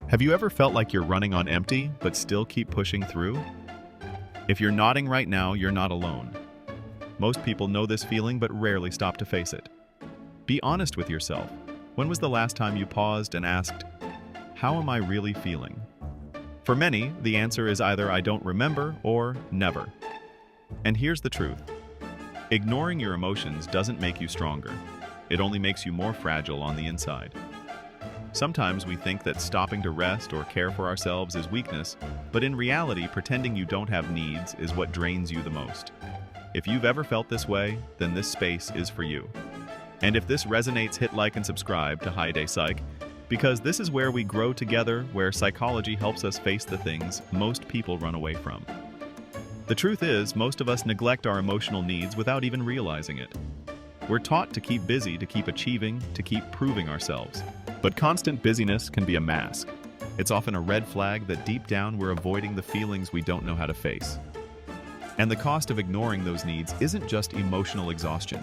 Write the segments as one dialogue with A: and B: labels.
A: Have you ever felt like you're running on empty, but still keep pushing through? If you're nodding right now, you're not alone. Most people know this feeling, but rarely stop to face it. Be honest with yourself. When was the last time you paused and asked, how am I really feeling? For many, the answer is either I don't remember or never. And here's the truth. Ignoring your emotions doesn't make you stronger. It only makes you more fragile on the inside. Sometimes we think that stopping to rest or care for ourselves is weakness, but in reality, pretending you don't have needs is what drains you the most. If you've ever felt this way, then this space is for you. And if this resonates, hit like and subscribe to Hi Day Psych, because this is where we grow together, where psychology helps us face the things most people run away from. The truth is, most of us neglect our emotional needs without even realizing it. We're taught to keep busy, to keep achieving, to keep proving ourselves. But constant busyness can be a mask. It's often a red flag that deep down we're avoiding the feelings we don't know how to face. And the cost of ignoring those needs isn't just emotional exhaustion.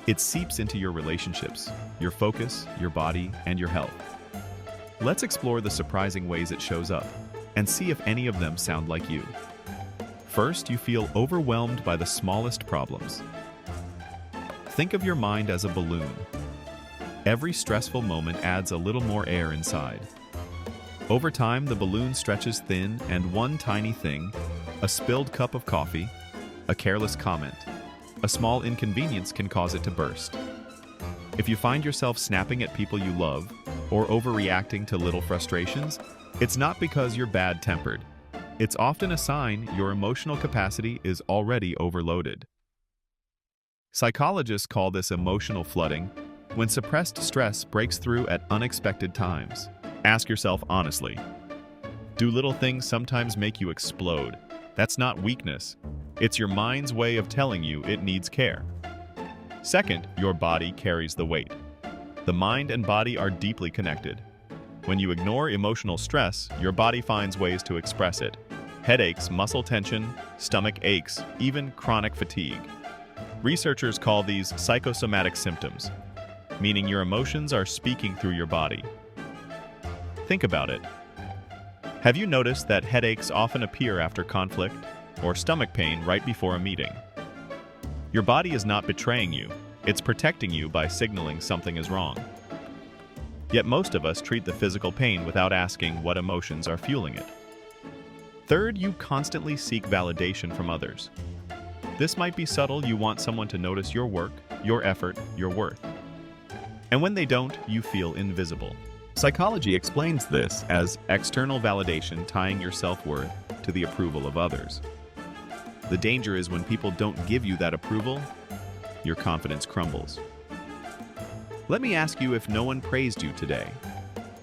A: It seeps into your relationships, your focus, your body, and your health. Let's explore the surprising ways it shows up, and see if any of them sound like you. First, you feel overwhelmed by the smallest problems. Think of your mind as a balloon. Every stressful moment adds a little more air inside. Over time, the balloon stretches thin, and one tiny thing, a spilled cup of coffee, a careless comment, a small inconvenience can cause it to burst. If you find yourself snapping at people you love, or overreacting to little frustrations, it's not because you're bad-tempered. It's often a sign your emotional capacity is already overloaded. Psychologists call this emotional flooding, when suppressed stress breaks through at unexpected times. Ask yourself honestly, do little things sometimes make you explode? That's not weakness. It's your mind's way of telling you it needs care. Second, your body carries the weight. The mind and body are deeply connected. When you ignore emotional stress, your body finds ways to express it. Headaches, muscle tension, stomach aches, even chronic fatigue. Researchers call these psychosomatic symptoms, meaning your emotions are speaking through your body. Think about it. Have you noticed that headaches often appear after conflict, or stomach pain right before a meeting? Your body is not betraying you, it's protecting you by signaling something is wrong. Yet most of us treat the physical pain without asking what emotions are fueling it. Third, you constantly seek validation from others. This might be subtle. You want someone to notice your work, your effort, your worth. And when they don't, you feel invisible. Psychology explains this as external validation tying your self-worth to the approval of others. The danger is when people don't give you that approval, your confidence crumbles. Let me ask you, if no one praised you today,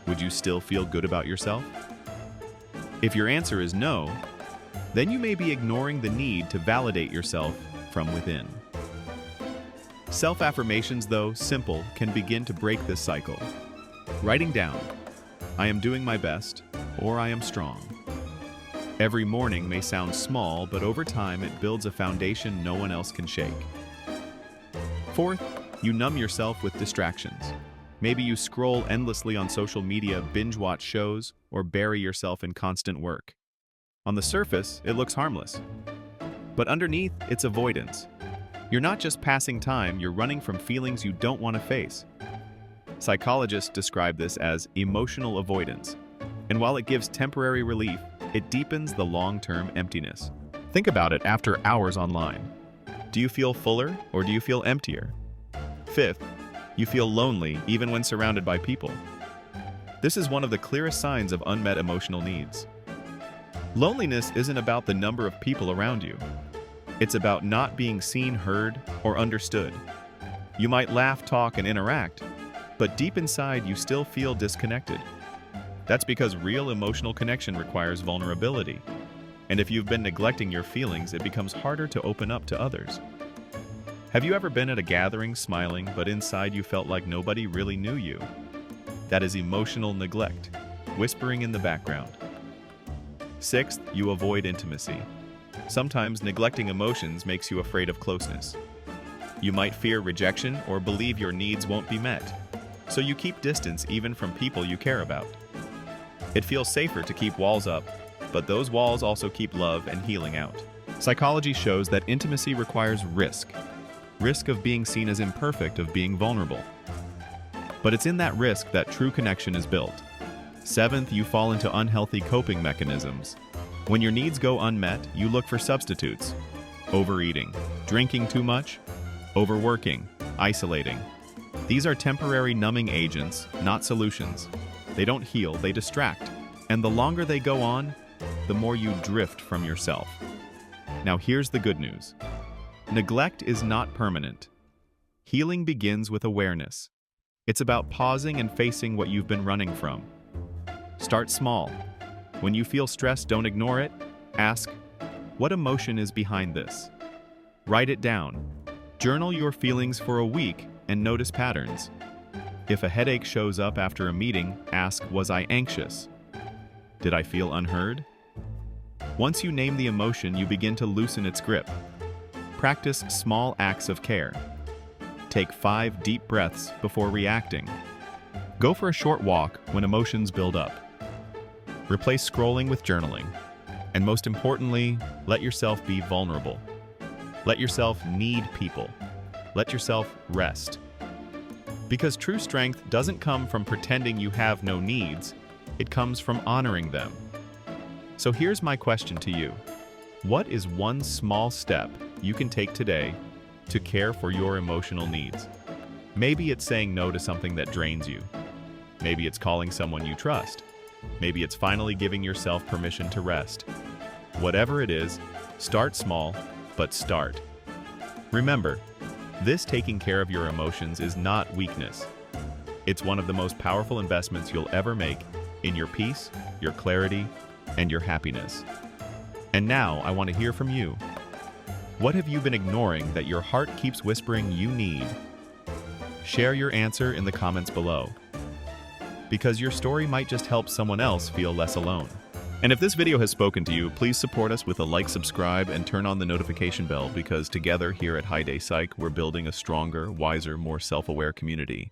A: would you still feel good about yourself? If your answer is no, then you may be ignoring the need to validate yourself from within. Self-affirmations, though simple, can begin to break this cycle. Writing down, I am doing my best, or I am strong. Every morning may sound small, but over time it builds a foundation no one else can shake. Fourth, you numb yourself with distractions. Maybe you scroll endlessly on social media, binge-watch shows, or bury yourself in constant work. On the surface, it looks harmless. But underneath, it's avoidance. You're not just passing time, you're running from feelings you don't want to face. Psychologists describe this as emotional avoidance. And while it gives temporary relief, it deepens the long-term emptiness. Think about it after hours online. Do you feel fuller or do you feel emptier? Fifth, you feel lonely even when surrounded by people. This is one of the clearest signs of unmet emotional needs. Loneliness isn't about the number of people around you. It's about not being seen, heard, or understood. You might laugh, talk, and interact, but deep inside you still feel disconnected. That's because real emotional connection requires vulnerability. And if you've been neglecting your feelings, it becomes harder to open up to others. Have you ever been at a gathering smiling, but inside you felt like nobody really knew you? That is emotional neglect, whispering in the background. Sixth, you avoid intimacy. Sometimes neglecting emotions makes you afraid of closeness. You might fear rejection or believe your needs won't be met, so you keep distance even from people you care about. It feels safer to keep walls up, but those walls also keep love and healing out. Psychology shows that intimacy requires risk. Risk of being seen as imperfect, of being vulnerable. But it's in that risk that true connection is built. Seventh, you fall into unhealthy coping mechanisms. When your needs go unmet, you look for substitutes. Overeating, drinking too much, overworking, isolating. These are temporary numbing agents, not solutions. They don't heal, they distract. And the longer they go on, the more you drift from yourself. Now here's the good news. Neglect is not permanent. Healing begins with awareness. It's about pausing and facing what you've been running from. Start small. When you feel stressed, don't ignore it. Ask, what emotion is behind this? Write it down. Journal your feelings for a week and notice patterns. If a headache shows up after a meeting, ask, was I anxious? Did I feel unheard? Once you name the emotion, you begin to loosen its grip. Practice small acts of care. Take 5 deep breaths before reacting. Go for a short walk when emotions build up. Replace scrolling with journaling. And most importantly, let yourself be vulnerable. Let yourself need people. Let yourself rest. Because true strength doesn't come from pretending you have no needs, it comes from honoring them. So here's my question to you. What is one small step you can take today to care for your emotional needs? Maybe it's saying no to something that drains you. Maybe it's calling someone you trust. Maybe it's finally giving yourself permission to rest. Whatever it is, start small, but start. Remember, this taking care of your emotions is not weakness. It's one of the most powerful investments you'll ever make in your peace, your clarity, and your happiness. And now I want to hear from you. What have you been ignoring that your heart keeps whispering you need? Share your answer in the comments below, because your story might just help someone else feel less alone. And if this video has spoken to you, please support us with a like, subscribe, and turn on the notification bell, because together here at Hi Day Psych, we're building a stronger, wiser, more self-aware community.